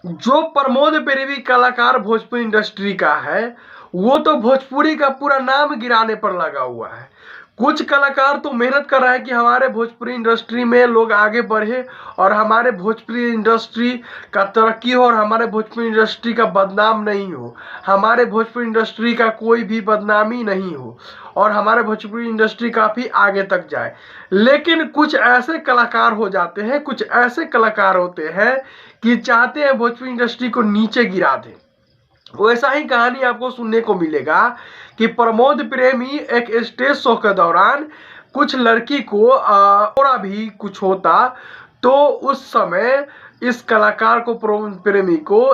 जो प्रमोद प्रेमी कलाकार भोजपुरी इंडस्ट्री का है, वो तो भोजपुरी का पूरा नाम गिराने पर लगा हुआ है। कुछ कलाकार तो मेहनत कर रहे हैं कि हमारे भोजपुरी इंडस्ट्री में लोग आगे बढ़े और हमारे भोजपुरी इंडस्ट्री का तरक्की हो और हमारे भोजपुरी इंडस्ट्री का बदनाम नहीं हो, हमारे भोजपुरी इंडस्ट्री का कोई भी बदनामी नहीं हो और हमारे भोजपुरी इंडस्ट्री काफ़ी आगे तक जाए। लेकिन कुछ ऐसे कलाकार हो जाते हैं, कुछ ऐसे कलाकार होते हैं कि चाहते हैं भोजपुरी इंडस्ट्री को नीचे गिरा दें। वैसा ही कहानी आपको सुनने को मिलेगा कि प्रमोद प्रेमी एक स्टेज शो के दौरान कुछ लड़की को और भी कुछ होता तो उस समय इस कलाकार को, प्रमोद प्रेमी को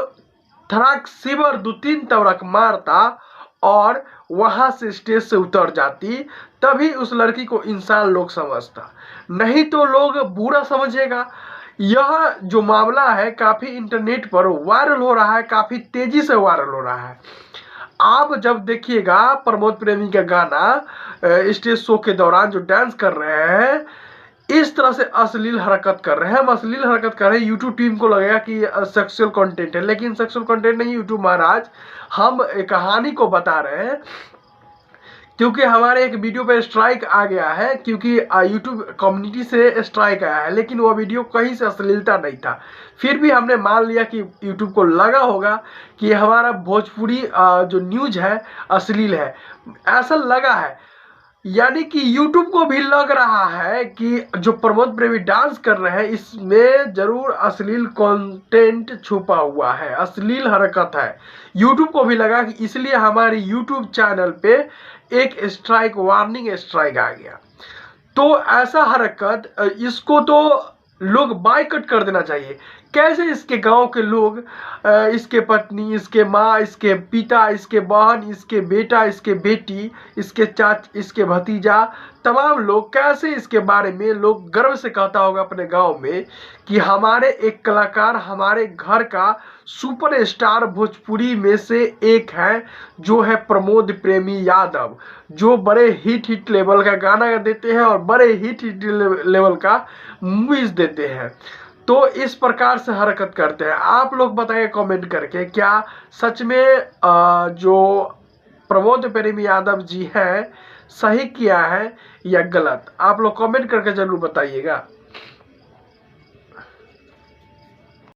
धड़ाक शिवर 2-3 तवरक मारता और वहां से स्टेज से उतर जाती, तभी उस लड़की को इंसान लोग समझता, नहीं तो लोग बुरा समझेगा। यह जो मामला है काफी इंटरनेट पर वायरल हो रहा है, काफी तेजी से वायरल हो रहा है। आप जब देखिएगा प्रमोद प्रेमी का गाना स्टेज शो के दौरान जो डांस कर रहे हैं, इस तरह से अश्लील हरकत कर रहे हैं, हम अश्लील हरकत कर रहे हैं, यूट्यूब टीम को लगेगा कि सेक्सुअल कंटेंट है, लेकिन सेक्सुअल कंटेंट नहीं यूट्यूब महाराज, हम कहानी को बता रहे हैं। क्योंकि हमारे एक वीडियो पे स्ट्राइक आ गया है, क्योंकि यूट्यूब कम्युनिटी से स्ट्राइक आया है, लेकिन वो वीडियो कहीं से अश्लीलता नहीं था। फिर भी हमने मान लिया कि यूट्यूब को लगा होगा कि हमारा भोजपुरी जो न्यूज है अश्लील है, ऐसा लगा है। यानी कि यूट्यूब को भी लग रहा है कि जो प्रमोद प्रेमी डांस कर रहे हैं इसमें जरूर अश्लील कंटेंट छुपा हुआ है, अश्लील हरकत है। यूट्यूब को भी लगा कि इसलिए हमारे यूट्यूब चैनल पे एक स्ट्राइक, वार्निंग स्ट्राइक आ गया। तो ऐसा हरकत, इसको तो लोग बाइकआउट कर देना चाहिए। कैसे इसके गांव के लोग, इसके पत्नी, इसके माँ, इसके पिता, इसके बहन, इसके बेटा, इसके बेटी, इसके इसके भतीजा, तमाम लोग कैसे इसके बारे में लोग गर्व से कहता होगा अपने गांव में कि हमारे एक कलाकार, हमारे घर का सुपरस्टार भोजपुरी में से एक है, जो है प्रमोद प्रेमी यादव, जो बड़े हिट लेवल का गाना देते हैं और बड़े हिट लेवल का मूवीज देते हैं। तो इस प्रकार से हरकत करते हैं। आप लोग बताइए कमेंट करके, क्या सच में जो प्रमोद प्रेमी यादव जी हैं सही किया है या गलत? आप लोग कमेंट करके जरूर बताइएगा।